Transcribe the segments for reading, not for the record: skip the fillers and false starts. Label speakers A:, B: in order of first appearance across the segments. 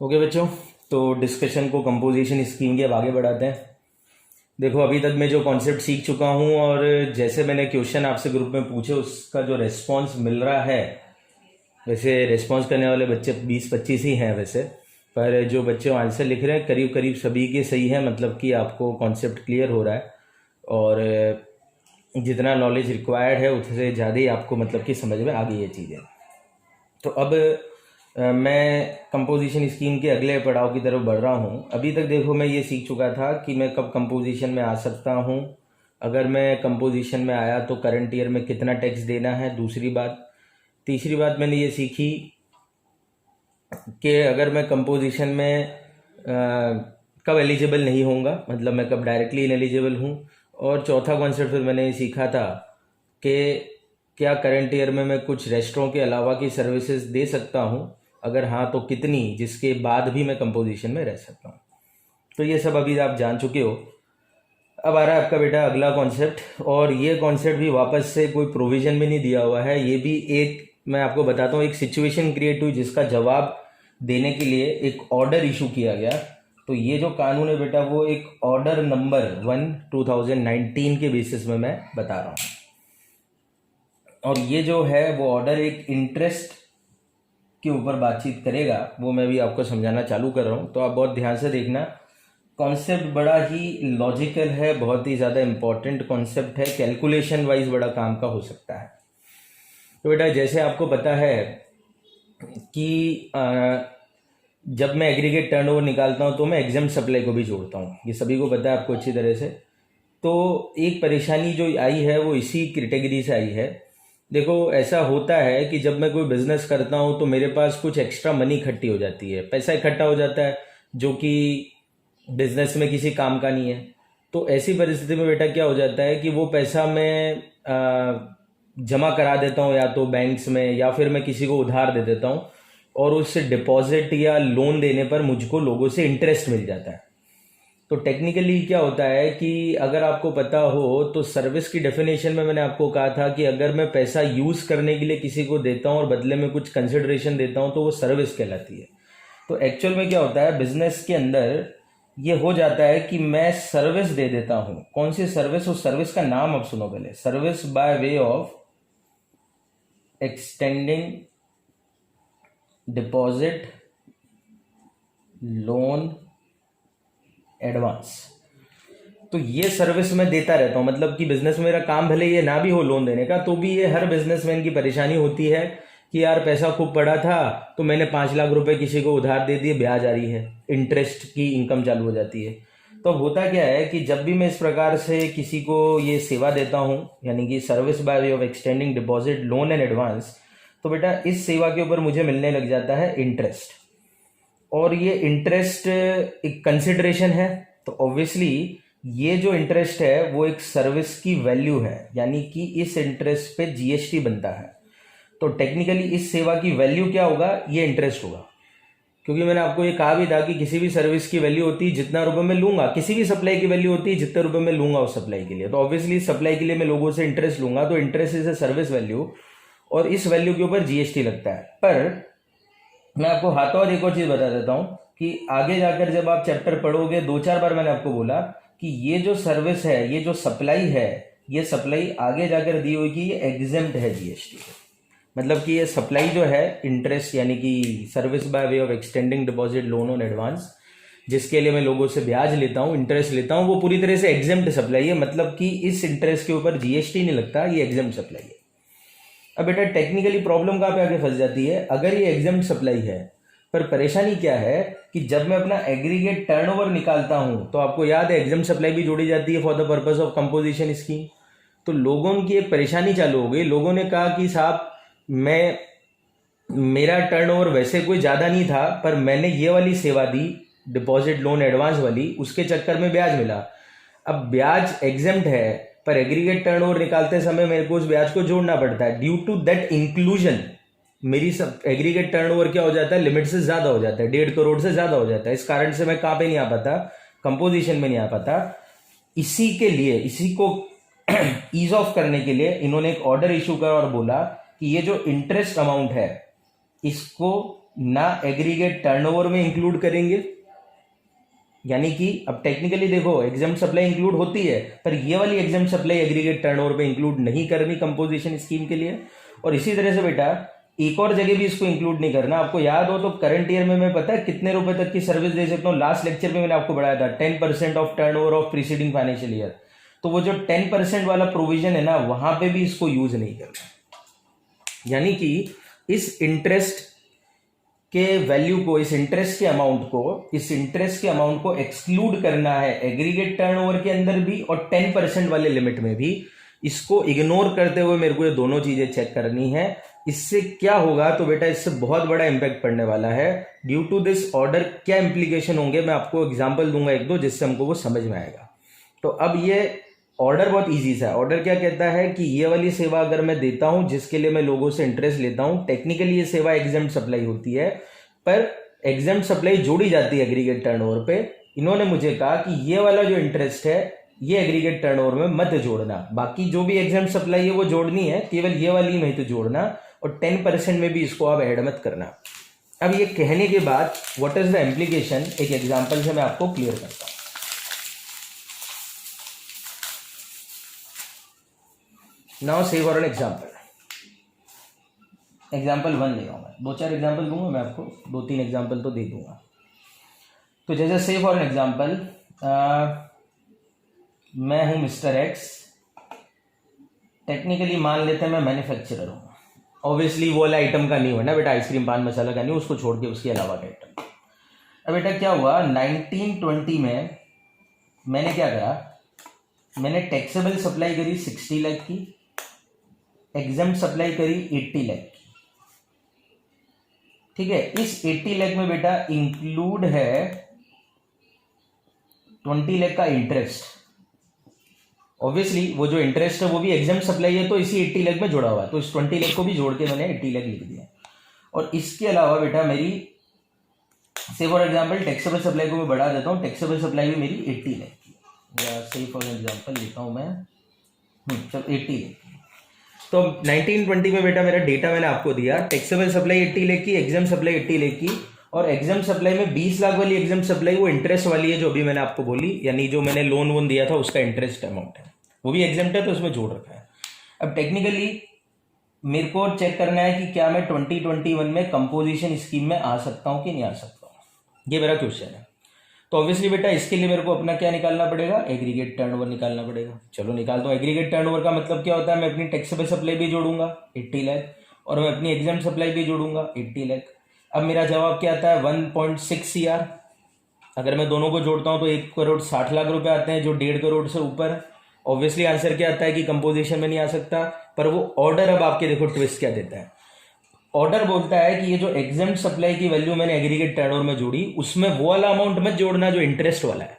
A: Okay बच्चों, तो discussion को कंपोजिशन स्कीम के अब आगे बढ़ाते हैं। देखो, अभी तक मैं जो कॉन्सेप्ट सीख चुका हूँ और जैसे मैंने क्वेश्चन आपसे ग्रुप में पूछे उसका जो रेस्पॉन्स मिल रहा है, वैसे रेस्पॉन्स करने वाले बच्चे 20-25 ही हैं वैसे, पर जो बच्चे आंसर लिख रहे हैं करीब करीब सभी के सही है। मतलब कि आपको कॉन्सेप्ट क्लियर हो रहा है और जितना नॉलेज रिक्वायर्ड है उससे ज़्यादा ही आपको मतलब कि समझ में आ गई ये चीज़ें। तो अब मैं कंपोजिशन स्कीम के अगले पड़ाव की तरफ बढ़ रहा हूँ। अभी तक देखो मैं ये सीख चुका था कि मैं कब कंपोजिशन में आ सकता हूँ, अगर मैं कंपोजिशन में आया तो करंट ईयर में कितना टैक्स देना है, दूसरी बात। तीसरी बात मैंने ये सीखी कि अगर मैं कंपोजिशन में कब एलिजिबल नहीं होऊंगा, मतलब मैं कब डायरेक्टली इनएलिजिबल हूँ। और चौथा कॉन्सेप्ट फिर मैंने ये सीखा था कि क्या करंट ईयर में मैं कुछ रेस्टोरों के अलावा की सर्विसेज दे सकता हूँ, अगर हाँ तो कितनी, जिसके बाद भी मैं कंपोजिशन में रह सकता हूँ। तो ये सब अभी आप जान चुके हो। अब आ रहा है आपका बेटा अगला कॉन्सेप्ट, और ये कॉन्सेप्ट भी वापस से कोई प्रोविजन में नहीं दिया हुआ है। ये भी एक, मैं आपको बताता हूँ, एक सिचुएशन क्रिएट हुई जिसका जवाब देने के लिए एक ऑर्डर इशू किया गया। तो ये जो कानून है बेटा वो एक ऑर्डर नंबर 1/2019 के बेसिस में मैं बता रहा हूँ। और ये जो है वो ऑर्डर एक इंटरेस्ट के ऊपर बातचीत करेगा, वो मैं भी आपको समझाना चालू कर रहा हूँ। तो आप बहुत ध्यान से देखना। कॉन्सेप्ट बड़ा ही लॉजिकल है, बहुत ही ज़्यादा इंपॉर्टेंट कॉन्सेप्ट है, कैलकुलेशन वाइज बड़ा काम का हो सकता है। तो बेटा जैसे आपको पता है कि जब मैं एग्रीगेट टर्नओवर निकालता हूँ तो मैं एग्जाम सप्लाई को भी जोड़ता हूँ, ये सभी को पता है आपको अच्छी तरह से। तो एक परेशानी जो आई है वो इसी कैटेगरी से आई है। देखो, ऐसा होता है कि जब मैं कोई बिजनेस करता हूँ तो मेरे पास कुछ एक्स्ट्रा मनी इकट्ठी हो जाती है, पैसा इकट्ठा हो जाता है जो कि बिजनेस में किसी काम का नहीं है। तो ऐसी परिस्थिति में बेटा क्या हो जाता है कि वो पैसा मैं जमा करा देता हूँ या तो बैंक्स में, या फिर मैं किसी को उधार दे देता हूँ, और उससे डिपॉजिट या लोन देने पर मुझको लोगों से इंटरेस्ट मिल जाता है। तो टेक्निकली क्या होता है कि अगर आपको पता हो तो सर्विस की डेफिनेशन में मैंने आपको कहा था कि अगर मैं पैसा यूज़ करने के लिए किसी को देता हूँ और बदले में कुछ कंसिडरेशन देता हूँ तो वो सर्विस कहलाती है। तो एक्चुअल में क्या होता है बिजनेस के अंदर, ये हो जाता है कि मैं सर्विस दे देता हूँ। कौन सी सर्विस? उस सर्विस का नाम अब सुनो पहले। Service by way of extending deposit loan advance. तो ये सर्विस मैं देता रहता हूँ। मतलब कि बिजनेस में मेरा काम भले ये ना भी हो लोन देने का, तो भी ये हर बिजनेसमैन की परेशानी होती है कि यार पैसा खूब पड़ा था तो मैंने 5 लाख रुपए किसी को उधार दे दिए, ब्याज आ रही है, इंटरेस्ट की इनकम चालू हो जाती है। तो अब होता क्या है कि जब भी मैं इस प्रकार से किसी को ये सेवा देता हूँ, यानी कि service by way of extending deposit loan and advance, तो बेटा इस सेवा के ऊपर मुझे मिलने लग जाता है इंटरेस्ट। और ये इंटरेस्ट एक कंसिडरेशन है, तो ऑब्वियसली ये जो इंटरेस्ट है वो एक सर्विस की वैल्यू है, यानी कि इस इंटरेस्ट पे जीएसटी बनता है। तो टेक्निकली इस सेवा की वैल्यू क्या होगा? ये इंटरेस्ट होगा। क्योंकि मैंने आपको ये कहा भी था कि किसी भी सर्विस की वैल्यू होती है जितना रुपए में लूंगा, किसी भी सप्लाई की वैल्यू होती है जितने रुपए में लूंगा उस सप्लाई के लिए। तो ऑब्वियसली सप्लाई के लिए मैं लोगों से इंटरेस्ट लूंगा, तो interest is a service value, और इस वैल्यू के ऊपर जीएसटी लगता है। पर मैं आपको हाथों और एक और चीज बता देता हूं कि आगे जाकर जब आप चैप्टर पढ़ोगे, 2-4 बार मैंने आपको बोला कि ये जो सर्विस है, ये जो सप्लाई है, ये सप्लाई आगे जाकर दी हुई कि ये एग्जेम्प्ट है जीएसटी। मतलब कि ये सप्लाई जो है इंटरेस्ट, यानी कि service by way of extending deposit loan on advance, जिसके लिए मैं लोगों से ब्याज लेता हूँ, इंटरेस्ट लेता हूँ, वो पूरी तरह से एग्जेम्प्ट सप्लाई है। मतलब कि इस इंटरेस्ट के ऊपर जीएसटी नहीं लगता, ये एग्जेम्प्ट सप्लाई है। अब बेटा टेक्निकली प्रॉब्लम कहाँ पे आके फंस जाती है? अगर ये एग्जेम्प्ट सप्लाई है, पर परेशानी क्या है कि जब मैं अपना एग्रीगेट टर्नओवर निकालता हूं, तो आपको याद है एग्जाम सप्लाई भी जोड़ी जाती है for the purpose of composition scheme. तो लोगों की एक परेशानी चालू हो गई। लोगों ने कहा कि साहब मेरा टर्नओवर वैसे कोई ज़्यादा नहीं था, पर मैंने ये वाली सेवा दी डिपॉजिट लोन एडवांस वाली, उसके चक्कर में ब्याज मिला। अब ब्याज एग्जेम्प्ट है, पर एग्रीगेट टर्नओवर निकालते समय मेरे को उस ब्याज को जोड़ना पड़ता है। ड्यू टू दैट इंक्लूजन मेरी सब एग्रीगेट टर्नओवर क्या हो जाता है? लिमिट से ज्यादा हो जाता है, 1.5 करोड़ से ज्यादा हो जाता है। इस कारण से मैं कहाँ पे नहीं आ पाता? कंपोजिशन में नहीं आ पाता। इसी के लिए, इसी को ईज ऑफ करने के लिए इन्होंने एक ऑर्डर इशू करा और बोला कि ये जो इंटरेस्ट अमाउंट है इसको ना एग्रीगेट टर्नओवर में इंक्लूड करेंगे, यानी कि अब टेक्निकली देखो एग्जाम सप्लाई इंक्लूड होती है, पर ये वाली एग्जाम सप्लाई एग्रीगेट टर्नओवर पे इंक्लूड नहीं करनी कंपोजिशन स्कीम के लिए। और इसी तरह से बेटा एक और जगह भी इसको इंक्लूड नहीं करना। आपको याद हो तो करंट ईयर में मैं पता है कितने रुपए तक की सर्विस दे सकता हूँ, लास्ट लेक्चर में मैंने आपको बढ़ाया था 10% of turnover of preceding financial year. तो वो जो 10% वाला प्रोविजन है ना, वहां पे भी इसको यूज नहीं करना, यानी कि इस इंटरेस्ट के वैल्यू को, इस इंटरेस्ट के अमाउंट को एक्सक्लूड करना है एग्रीगेट टर्नओवर के अंदर भी और 10% वाले लिमिट में भी। इसको इग्नोर करते हुए मेरे को ये दोनों चीजें चेक करनी है। इससे क्या होगा तो बेटा इससे बहुत बड़ा इंपैक्ट पड़ने वाला है। ड्यू टू दिस ऑर्डर क्या इंप्लीकेशन होंगे, मैं आपको एग्जाम्पल दूंगा एक दो जिससे हमको वो समझ में आएगा। तो अब ये ऑर्डर बहुत इजी सा है। ऑर्डर क्या कहता है कि ये वाली सेवा अगर मैं देता हूं जिसके लिए मैं लोगों से इंटरेस्ट लेता हूं, टेक्निकली ये सेवा एग्जेम्प्ट सप्लाई होती है, पर एग्जेम्प्ट सप्लाई जोड़ी जाती है एग्रीगेट टर्नओवर पे। इन्होंने मुझे कहा कि ये वाला जो इंटरेस्ट है ये एग्रीगेट टर्नओवर में मत जोड़ना, बाकी जो भी एग्जेम्प्ट सप्लाई है वो जोड़नी है, केवल ये वाली नहीं तो जोड़ना, और 10% में भी इसको आप ऐड मत करना। अब ये कहने के बाद व्हाट इज द इम्प्लीकेशन, एक एग्जांपल से मैं आपको क्लियर करता हूं। नाउ से फॉर एन एग्जाम्पल 1 ले रहा हूं मैं, 2-4 एग्जाम्पल दूंगा मैं आपको, 2-3 एग्जाम्पल तो दे दूंगा। तो जैसे से फॉर एन एग्जाम्पल मैं हूं मिस्टर एक्स, टेक्निकली मान लेते हैं मैं मैन्युफैक्चरर हूं। ऑब्वियसली वो वाला आइटम का नहीं हुआ ना बेटा, आइसक्रीम पान मसाला का नहीं, उसको छोड़ के उसके अलावा का आइटम। अब बेटा क्या हुआ, 1920 में मैंने क्या करा, मैंने टैक्सेबल सप्लाई करी 60 लाख की, एग्जेम्प्ट सप्लाई करी 80 लाख की। ठीक है, इस 80 लाख में बेटा इंक्लूड है 20 लाख का इंटरेस्ट। ऑब्वियसली वो जो इंटरेस्ट है वो भी एग्जेम्प्ट सप्लाई है, तो इसी 80 लाख में जुड़ा हुआ है, तो इस 20 लाख को भी जोड़ के मैंने 80 लाख लिख दिया। और इसके अलावा बेटा मेरी से फॉर एग्जांपल टैक्सेबल सप्लाई को मैं बढ़ा देता हूँ, टैक्सेबल सप्लाई भी मेरी 80 लाख की, या से फॉर एग्जांपल लेता हूँ मैं चलो 80 लाख की। तो 1920 में बेटा मेरा डेटा मैंने आपको दिया, टैक्सेबल सप्लाई 80 लाख की, एग्जेम्प्ट सप्लाई 80 लाख की, और एग्जेम्प्ट सप्लाई में 20 लाख वाली एग्जेम्प्ट सप्लाई वो इंटरेस्ट वाली है जो अभी मैंने आपको बोली, यानी जो मैंने लोन वोन दिया था उसका इंटरेस्ट अमाउंट है, वो भी एग्जेम्प्ट है तो उसमें जोड़ रखा है। अब टेक्निकली मेरे को चेक करना है कि क्या मैं 2021 में कंपोजिशन स्कीम में आ सकता हूं कि नहीं आ सकता हूं, ये मेरा क्वेश्चन है। तो ऑब्वियसली बेटा इसके लिए मेरे को अपना क्या निकालना पड़ेगा, एग्रीगेट टर्नओवर निकालना पड़ेगा। चलो निकालता हूँ। एग्रीगेट टर्नओवर का मतलब क्या होता है, मैं अपनी टैक्सेबल सप्लाई भी जोड़ूंगा 80 लाख, और मैं अपनी एग्जेम्प्ट सप्लाई भी जोड़ूंगा 80 लाख। अब मेरा जवाब क्या आता है, 1.6 CR। अगर मैं दोनों को जोड़ता हूं तो 1,60,00,000 रुपए आते हैं, जो 1.5 करोड़ से ऊपर है। ऑब्वियसली आंसर क्या आता है कि कंपोजिशन में नहीं आ सकता, पर वो ऑर्डर अब आपके देखो ट्विस्ट क्या देता है। ऑर्डर बोलता है कि ये जो एग्जेम्प्ट सप्लाई की वैल्यू मैंने एग्रीगेट टर्नओवर में जोड़ी, उसमें वो वाला अमाउंट मत जोड़ना जो इंटरेस्ट वाला है,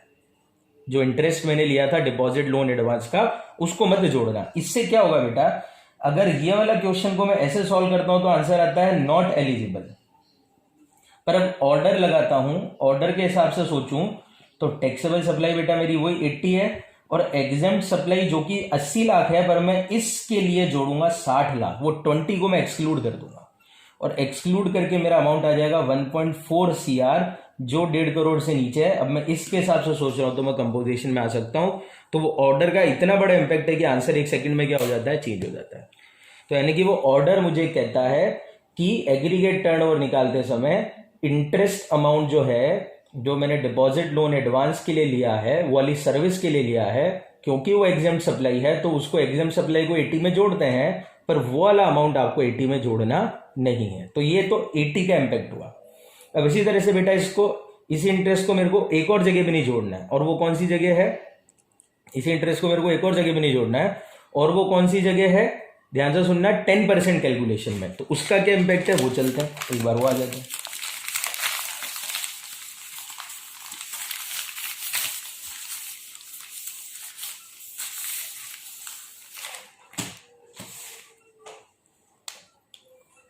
A: जो इंटरेस्ट मैंने लिया था डिपॉजिट लोन एडवांस का, उसको मत जोड़ना। इससे क्या होगा बेटा, अगर ये वाला क्वेश्चन को मैं ऐसे सॉल्व करता हूं तो आंसर आता है नॉट एलिजिबल। पर अब ऑर्डर लगाता हूं, ऑर्डर के हिसाब से सोचूं तो टैक्सेबल सप्लाई बेटा मेरी वही 80 है, और एग्जेम्प्ट सप्लाई जो कि 80 लाख है, पर मैं इसके लिए जोड़ूंगा 60 लाख, वो 20 को मैं एक्सक्लूड कर दूंगा, और एक्सक्लूड करके मेरा अमाउंट आ जाएगा 1.4 CR, जो 1.5 करोड़ से नीचे है। अब मैं इसके हिसाब से सोच रहा हूं तो मैं कंपोजिशन में आ सकता हूं। तो वो ऑर्डर का इतना बड़ा इंपैक्ट है कि आंसर 1 सेकंड में क्या हो जाता है, चेंज हो जाता है। तो यानी कि वो ऑर्डर मुझे कहता है कि एग्रीगेट टर्नओवर निकालते समय इंटरेस्ट अमाउंट जो है, जो मैंने डिपॉजिट लोन एडवांस के लिए लिया है, वो वाली सर्विस के लिए लिया है, क्योंकि वो एग्जेम्प्ट सप्लाई है तो उसको एग्जेम्प्ट सप्लाई को 80 में जोड़ते हैं, पर वो वाला अमाउंट आपको 80 में जोड़ना नहीं है। तो ये तो 80 का इंपैक्ट हुआ। अब इसी तरह से बेटा इसको, इसी इंटरेस्ट को मेरे को एक और जगह भी नहीं जोड़ना है, और वो कौन सी जगह है, इसी इंटरेस्ट को मेरे को एक और जगह भी नहीं जोड़ना है, और वो कौन सी जगह है, ध्यान से सुनना, 10% कैलकुलेशन में। तो उसका क्या इंपैक्ट है वो चलते हैं, एक बार वो आ जाते हैं।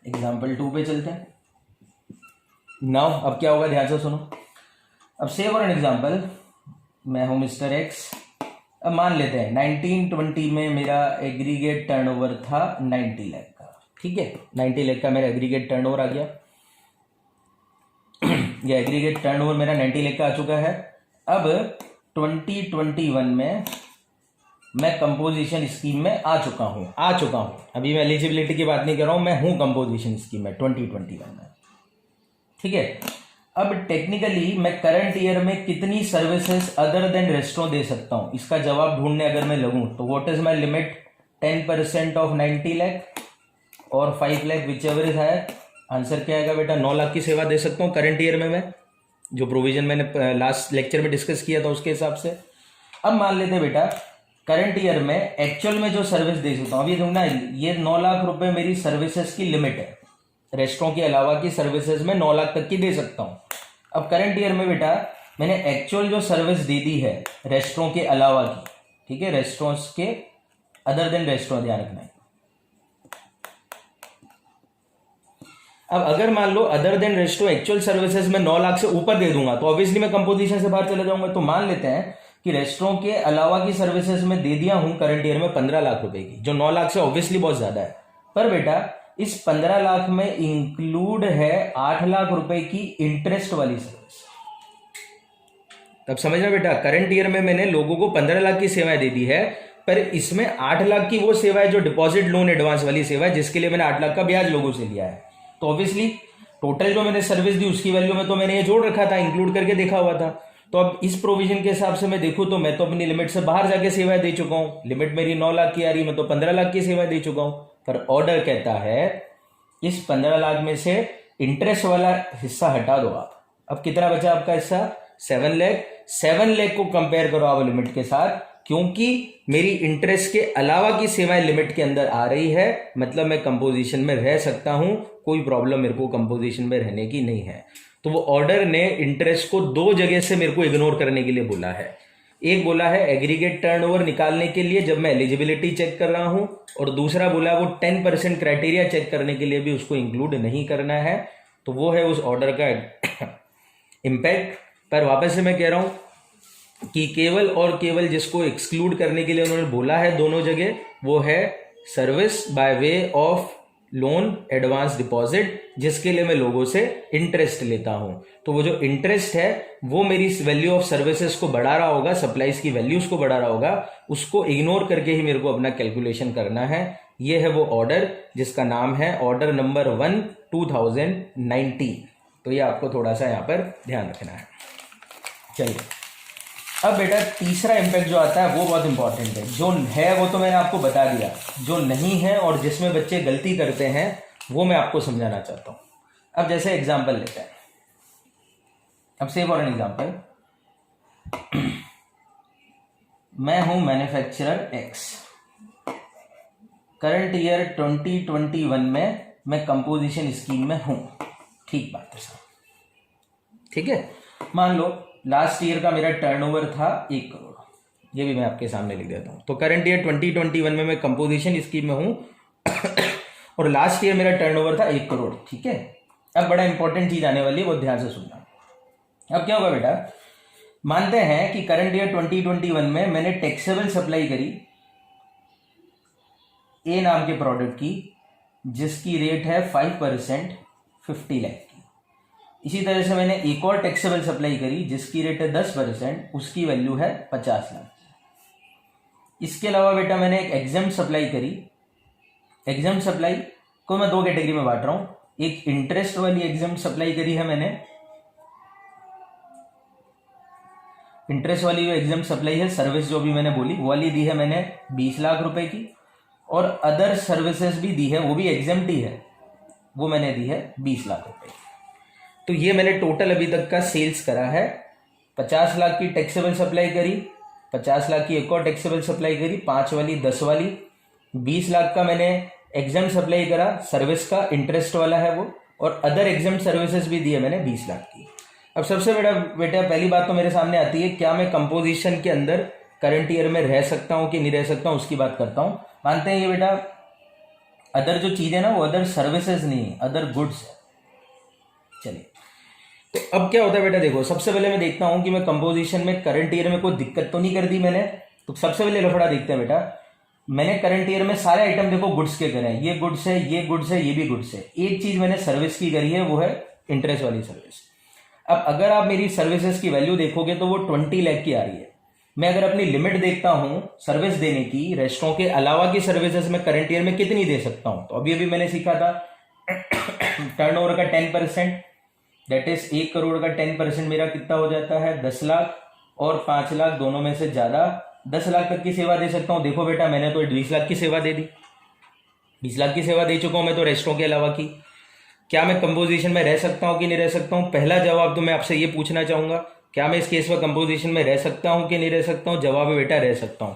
A: एग्जाम्पल 2 पे चलते हैं। नाउ अब क्या होगा, ध्यान से सुनो। अब से फॉर एन एग्जाम्पल मैं हूं मिस्टर एक्स। अब मान लेते हैं 1920 में मेरा एग्रीगेट टर्नओवर था 90 लाख का, ठीक है, 90 लाख का मेरा एग्रीगेट टर्नओवर आ गया। ये एग्रीगेट टर्नओवर मेरा 90 लाख का आ चुका है। अब 2021 में मैं कंपोजिशन स्कीम में आ चुका हूं। अभी मैं एलिजिबिलिटी की बात नहीं कर रहा हूं, मैं हूं कंपोजिशन स्कीम में 2021 में। ठीक है, अब टेक्निकली मैं करंट ईयर में कितनी सर्विसेज अदर देन रेस्टोरेंट दे सकता हूं, इसका जवाब ढूंढने अगर मैं लगूं तो what is my limit? 10% of 90 lakh और 5 lakh whichever is higher. Answer क्या आएगा बेटा? 9 लाख की सेवा दे सकता हूं करंट ईयर में मैं, जो प्रोविजन मैंने लास्ट लेक्चर में डिस्कस किया था उसके हिसाब से। अब मान लेते बेटा करंट ईयर में एक्चुअल में जो सर्विस दे सकता हूं, अभी देखना ये 9 लाख रुपए मेरी सर्विसेज की लिमिट है, रेस्टोरेंट के अलावा की सर्विसेज में 9 लाख तक की दे सकता हूं। अब करंट ईयर में बेटा मैंने एक्चुअल जो सर्विस दे दी है रेस्टोरेंट के अलावा की, ठीक है, रेस्टोरेंट्स के अदर देन रेस्टोरेंट, ध्यान रखना है। अब अगर मान लो other than restaurant actual services में 9 लाख से ऊपर दे दूंगा तो ऑब्वियसली मैं कंपोजिशन से बाहर चले जाऊंगा। तो मान लेते हैं कि रेस्टोरेंट के अलावा की सर्विसेज में दे दिया हूं करंट ईयर में 15 लाख रुपए की, जो 9 लाख से ऑब्वियसली बहुत ज्यादा है। पर बेटा इस 15 लाख में इंक्लूड है 8 लाख रुपए की इंटरेस्ट वाली सर्विस। तब समझना बेटा, करंट ईयर में मैंने लोगों को 15 लाख की सेवाएं दे दी है, पर इसमें 8 लाख की वो सेवा है जो डिपॉजिट लोन एडवांस वाली सेवा है, जिसके लिए मैंने 8 लाख का ब्याज लोगों से लिया है। तो ऑब्वियसली टोटल जो मैंने सर्विस दी उसकी वैल्यू में तो मैंने ये जोड़ रखा था, इंक्लूड करके देखा हुआ था। तो अब इस प्रोविजन के हिसाब से मैं देखूं तो मैं तो अपनी लिमिट से बाहर जाके सेवाएं दे चुका हूं। लिमिट मेरी 9 लाख की आ रही, मैं तो 15 लाख की सेवाएं दे चुका हूं। पर ऑर्डर कहता है इस 15 लाख में से इंटरेस्ट वाला हिस्सा हटा दो आप। अब कितना बचा आपका हिस्सा? 7 लाख। 7 लाख को कंपेयर करो आप लिमिट के साथ, क्योंकि मेरी इंटरेस्ट के अलावा की सेवाएं लिमिट के अंदर आ रही है, मतलब मैं कंपोजिशन में रह सकता हूं, कोई प्रॉब्लम मेरे को कंपोजिशन में रहने की नहीं है। तो वो ऑर्डर ने इंटरेस्ट को 2 जगह से मेरे को इग्नोर करने के लिए बोला है। एक बोला है एग्रीगेट टर्नओवर निकालने के लिए जब मैं एलिजिबिलिटी चेक कर रहा हूं, और दूसरा बोला वो 10% क्राइटेरिया चेक करने के लिए भी उसको इंक्लूड नहीं करना है। तो वो है उस ऑर्डर का इम्पैक्ट। पर वापस से मैं कह रहा हूं कि केवल और केवल जिसको एक्सक्लूड करने के लिए उन्होंने बोला है दोनों जगह, वो है service by way of loan advance deposit, जिसके लिए मैं लोगों से इंटरेस्ट लेता हूं। तो वो जो इंटरेस्ट है वो मेरी वैल्यू ऑफ सर्विसेज को बढ़ा रहा होगा, सप्लाईज की वैल्यूज को बढ़ा रहा होगा, उसको इग्नोर करके ही मेरे को अपना कैलकुलेशन करना है। ये है वो ऑर्डर जिसका नाम है ऑर्डर नंबर 1 2019। तो ये आपको थोड़ा सा यहां पर ध्यान रखना है। चलिए अब बेटा तीसरा इंपैक्ट जो आता है वो बहुत इंपॉर्टेंट है। जो है वो तो मैंने आपको बता दिया, जो नहीं है और जिसमें बच्चे गलती करते हैं वो मैं आपको समझाना चाहता हूं। अब जैसे एग्जांपल लेते हैं, अब से फॉर एन एग्जांपल, मैं हूं मैन्युफैक्चरर एक्स, करंट ईयर 2021 में मैं कंपोजिशन स्कीम में हूं। ठीक बात है साहब, ठीक है। मान लो लास्ट ईयर का मेरा टर्नओवर था 1 करोड़, ये भी मैं आपके सामने लिख देता हूं। तो करंट ईयर 2021 में मैं कंपोजिशन स्कीम में हूं और लास्ट ईयर मेरा टर्नओवर था 1 करोड़, ठीक है। अब बड़ा इंपॉर्टेंट चीज आने वाली है, वो ध्यान से सुनना। अब क्या होगा बेटा, मानते हैं कि करंट ईयर 2021 में मैंने टैक्सेबल सप्लाई करी ए नाम के प्रोडक्ट की, जिसकी रेट है 5% 50 लाख की। इसी तरह से मैंने एक और टैक्सेबल सप्लाई करी जिसकी रेट है 10%, उसकी वैल्यू है 50 लाख। इसके अलावा बेटा मैंने एक एग्जाम सप्लाई करी। एग्जाम सप्लाई को मैं 2 कैटेगरी में बांट रहा हूं। एक इंटरेस्ट वाली एग्जाम सप्लाई करी है मैंने, इंटरेस्ट वाली जो एग्जाम सप्लाई है, सर्विस जो भी मैंने बोली वो वाली दी है मैंने 20 लाख रुपए की, और अदर सर्विसेज भी दी है, वो भी एग्जाम्प्ट ही है, वो मैंने दी है 20 लाख रुपए की। तो ये मैंने टोटल अभी तक का सेल्स करा है। 50 लाख की टैक्सेबल सप्लाई करी, 50 लाख की एक और टैक्सेबल सप्लाई करी, 5 वाली 10 वाली, 20 लाख का मैंने एग्जाम सप्लाई करा, सर्विस का इंटरेस्ट वाला है वो, और अदर एग्जाम सर्विसेज भी दिए मैंने 20 लाख की। अब सबसे बेटा पहली बात तो मेरे सामने आती है, क्या मैं कंपोजिशन के अंदर करंट ईयर में रह सकता हूं कि नहीं रह सकता हूं, उसकी बात करता हूं। मानते हैं ये बेटा अदर जो चीजें ना वो अदर सर्विसेज नहीं है, अदर गुड्स है। चलिए तो अब क्या होता है बेटा, देखो सबसे पहले मैं देखता हूं कि मैं कंपोजिशन में करंट ईयर में कोई दिक्कत तो नहीं कर दी मैंने। तो सबसे पहले लफड़ा देखते हैं बेटा, मैंने करंट ईयर में सारे आइटम देखो गुड्स के करे हैं, ये गुड्स है, ये गुड्स है, ये भी गुड्स है। एक चीज मैंने सर्विस की करी है, वो है इंटरेस्ट वाली सर्विस। अब अगर आप मेरी सर्विसेज की वैल्यू देखोगे तो वो 20 लाख की आ रही है। मैं अगर अपनी लिमिट देखता हूं सर्विस देने की, रेस्टोरेंट के अलावा की सर्विसेज में करंट ईयर में कितनी दे सकता हूं, तो अभी अभी मैंने सीखा था टर्नओवर का 10%, दैट इज 1 करोड़ का 10% मेरा कितना हो जाता है 10 लाख, और 5 लाख दोनों में से ज्यादा 10 लाख तक की सेवा दे सकता हूं। देखो बेटा मैंने तो 20 लाख की सेवा दे दी, 20 लाख की सेवा दे चुका हूं मैं तो रेस्टोरेंट के अलावा की। क्या मैं कंपोजिशन में रह सकता हूं कि नहीं रह सकता हूं? पहला जवाब तो मैं आपसे ये पूछना चाहूंगा, क्या मैं इस केस में कंपोजिशन में रह सकता हूं कि नहीं रह सकता हूं? जवाब है बेटा रह सकता हूं,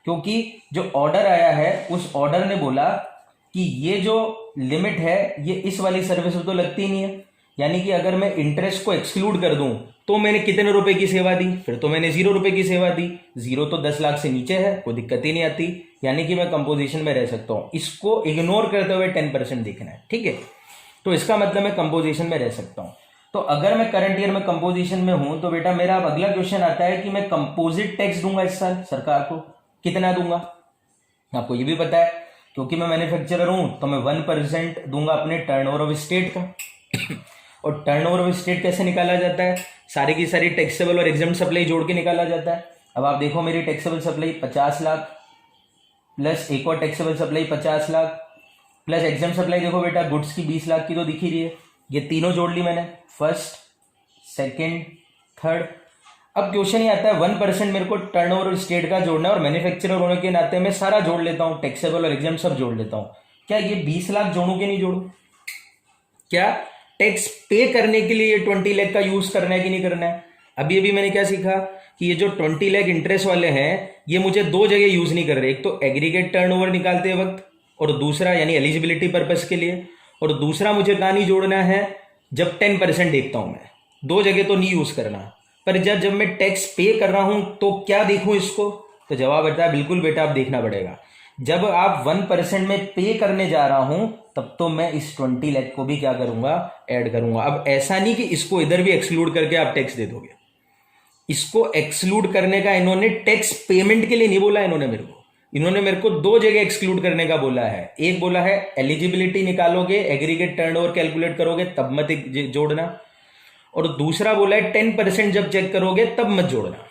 A: क्योंकि जो ऑर्डर आया है उस ऑर्डर ने बोला कि ये जो लिमिट है ये इस वाली सर्विस में तो लगती नहीं है, यानी कि अगर मैं इंटरेस्ट को एक्सक्लूड कर दूं तो मैंने कितने रुपए की सेवा दी, फिर तो मैंने 0 रुपए की सेवा दी। 0 तो 10 लाख से नीचे है, कोई दिक्कत ही नहीं आती, यानी कि मैं कंपोजिशन में रह सकता हूं। इसको इग्नोर करते हुए 10% देखना है, ठीक है? तो इसका मतलब मैं कंपोजिशन में रह सकता हूं। तो अगर मैं करंट ईयर में कंपोजिशन में हूं तो बेटा मेरा अब अगला क्वेश्चन आता है कि मैं कंपोजिट टैक्स दूंगा इस साल सरकार को, कितना दूंगा? आपको ये भी पता है क्योंकि मैं मैन्युफैक्चरर हूं तो मैं 1% दूंगा अपने टर्नओवर ऑफ स्टेट का। और टर्नओवर ऑफ स्टेट कैसे निकाला जाता है? सारी की सारी टैक्सेबल और एग्जम्प्ट सप्लाई जोड़ के निकाला जाता है। अब आप देखो मेरी टैक्सेबल सप्लाई 50 लाख प्लस एक और taxable supply 50 lakh plus exempt supply, देखो बेटा गुड्स की 20 लाख की तो दिख ही रही है, ये तीनों जोड़ ली मैंने, फर्स्ट सेकंड थर्ड। अब क्वेश्चन ये आता है 1% मेरे को टर्नओवर और स्टेट का जोड़ना है और मैन्युफैक्चरर होने के नाते मैं सारा जोड़ लेता हूं, टैक्सेबल और एग्जाम सब जोड़ लेता हूं। क्या ये 20 लाख जोड़ू कि नहीं जोड़ू? क्या टैक्स पे करने के लिए ये 20 लाख का यूज करना है कि नहीं करना है? अभी अभी मैंने क्या सीखा कि ये जो 20 लाख इंटरेस्ट वाले हैं ये मुझे दो जगह यूज नहीं कर रहे, एक तो एग्रीगेट टर्नओवर निकालते वक्त और दूसरा यानी एलिजिबिलिटी पर्पस के लिए, और दूसरा मुझे कहां नहीं जोड़ना है जब 10% देखता हूं मैं, दो जगह तो नहीं यूज करना। पर जब मैं टैक्स पे कर रहा हूं तो क्या देखूं इसको? तो जवाब बेटा बिल्कुल बेटा आप देखना पड़ेगा, जब आप 1% में पे करने जा रहा हूं तब तो मैं इस 20 लाख को भी क्या करूंगा ऐड करूंगा। अब ऐसा नहीं कि इसको इधर भी एक्सक्लूड करके आप टैक्स दे दोगे, इसको एक्सक्लूड करने का इन्होंने टैक्स पेमेंट के लिए नहीं बोला, इन्होंने मेरे को दो जगह एक्सक्लूड करने का बोला है। एक बोला है एलिजिबिलिटी निकालोगे एग्रीगेट टर्नओवर कैलकुलेट करोगे तब मत जोड़ना, और दूसरा बोला है 10% जब चेक करोगे तब मत जोड़ना।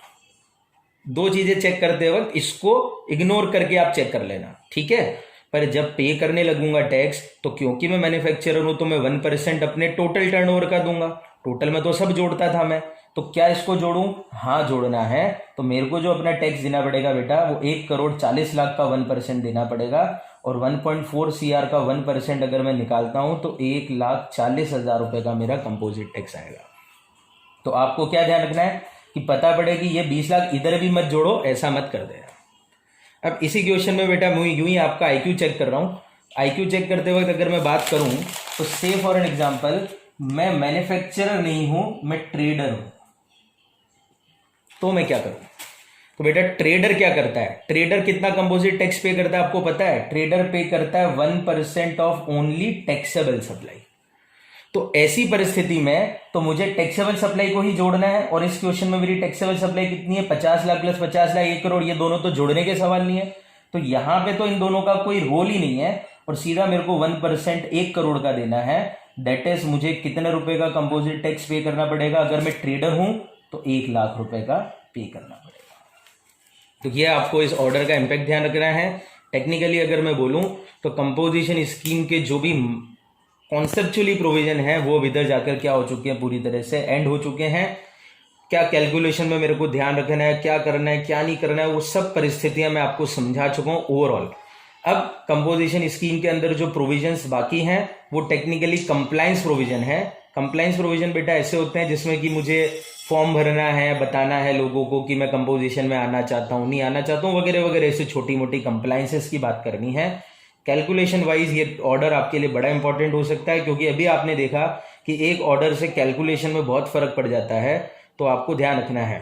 A: दो चीजें चेक करते वक्त इसको इग्नोर करके आप चेक कर लेना, ठीक है? पर जब पे करने लगूंगा टैक्स तो क्योंकि मैं मैन्युफैक्चरर हूं तो मैं 1% अपने टोटल टर्नओवर का दूंगा, टोटल में तो सब जोड़ता था मैं, तो क्या इसको जोड़ूं? हाँ जोड़ना है। तो मेरे को जो अपना टैक्स देना पड़ेगा बेटा वो 1,40,00,000 का 1% देना पड़ेगा, और 1.4 CR का 1% अगर मैं निकालता हूं तो 1,40,000 रुपए का मेरा कंपोजिट टैक्स आएगा। तो आपको क्या ध्यान रखना है कि पता पड़े कि ये 20 लाख इधर भी मत जोड़ो, ऐसा मत कर देना। अब इसी क्वेश्चन में बेटा मैं यूं ही आपका आईक्यू चेक कर रहा हूं। आईक्यू चेक करते वक्त अगर मैं बात करूं तो से फॉर एन एग्जांपल मैं मैन्युफैक्चरर नहीं हूं, मैं ट्रेडर हूं, तो मैं क्या करूं? तो बेटा ट्रेडर क्या करता है? ट्रेडर कितना कंपोजिट टैक्स पे करता है आपको पता है? ट्रेडर पे करता है 1% ऑफ ओनली टैक्सेबल सप्लाई। तो ऐसी परिस्थिति में तो मुझे टैक्सेबल सप्लाई को ही जोड़ना है, और इस क्वेश्चन में मेरी टैक्सेबल सप्लाई कितनी है? 50 लाख प्लस 50 लाख 1 करोड़, ये दोनों तो जोड़ने के सवाल नहीं है, तो यहां पे तो इन दोनों का कोई रोल ही नहीं है, और सीधा मेरे को 1% 1 करोड़ का देना है। दैट इज मुझे कितने रुपए का कंपोजिट टैक्स पे करना पड़ेगा? अगर मैं ट्रेडर हूं तो 1 लाख रुपए का पे करना पड़ेगा। तो ये आपको इस ऑर्डर का इंपैक्ट ध्यान रखना है। टेक्निकली अगर मैं बोलूं तो कंपोजिशन स्कीम के जो भी कॉन्सेप्चुअली प्रोविजन है वो इधर जाकर क्या हो चुके हैं, पूरी तरह से एंड हो चुके हैं। क्या कैलकुलेशन में मेरे को ध्यान रखना है, क्या करना है क्या नहीं करना है, वो सब परिस्थितियां मैं आपको समझा चुका हूं ओवरऑल। अब कंपोजिशन स्कीम के अंदर जो प्रोविजंस बाकी हैं वो टेक्निकली कंप्लायंस प्रोविजन है। कंप्लायंस प्रोविजन बेटा ऐसे होते हैं जिसमें कि मुझे फॉर्म भरना है, बताना है लोगों को कि मैं कंपोजिशन में आना चाहता हूं नहीं आना चाहता हूं वगैरह वगैरह, ऐसे छोटी मोटी कंप्लायंसेस की बात करनी है। कैलकुलेशन वाइज ये ऑर्डर आपके लिए बड़ा इंपॉर्टेंट हो सकता है, क्योंकि अभी आपने देखा कि एक ऑर्डर से कैलकुलेशन में बहुत फर्क पड़ जाता है, तो आपको ध्यान रखना है।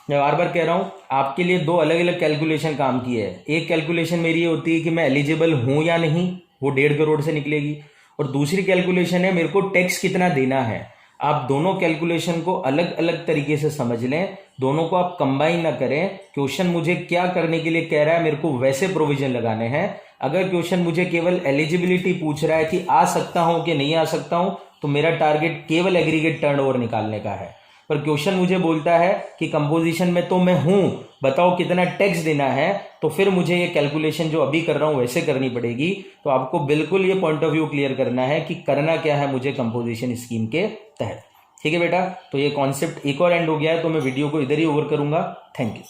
A: मैं बार बार कह रहा हूं आपके लिए दो अलग अलग कैलकुलेशन काम की है। एक कैलकुलेशन मेरी ये होती है कि मैं एलिजिबल हूं या नहीं, वो 1.5 करोड़ से निकलेगी, और दूसरी कैलकुलेशन है मेरे को टैक्स कितना देना है। आप दोनों कैलकुलेशन को अलग अलग तरीके से समझ लें, दोनों को आप कंबाइन ना करें। क्वेश्चन मुझे क्या करने के लिए कह रहा है, मेरे को वैसे प्रोविजन लगाने हैं। अगर क्वेश्चन मुझे केवल एलिजिबिलिटी पूछ रहा है कि आ सकता हूं कि नहीं आ सकता हूं, तो मेरा टारगेट केवल एग्रीगेट टर्नओवर निकालने का है। पर क्वेश्चन मुझे बोलता है कि कंपोजिशन में तो मैं हूं, बताओ कितना टैक्स देना है, तो फिर मुझे ये कैलकुलेशन जो अभी कर रहा हूं वैसे करनी पड़ेगी। तो आपको बिल्कुल ये पॉइंट ऑफ व्यू क्लियर करना है कि करना क्या है मुझे कंपोजिशन स्कीम के तहत। ठीक है बेटा, तो ये कॉन्सेप्ट एक और एंड हो गया है, तो मैं वीडियो को इधर ही ओवर करूंगा। Thank you.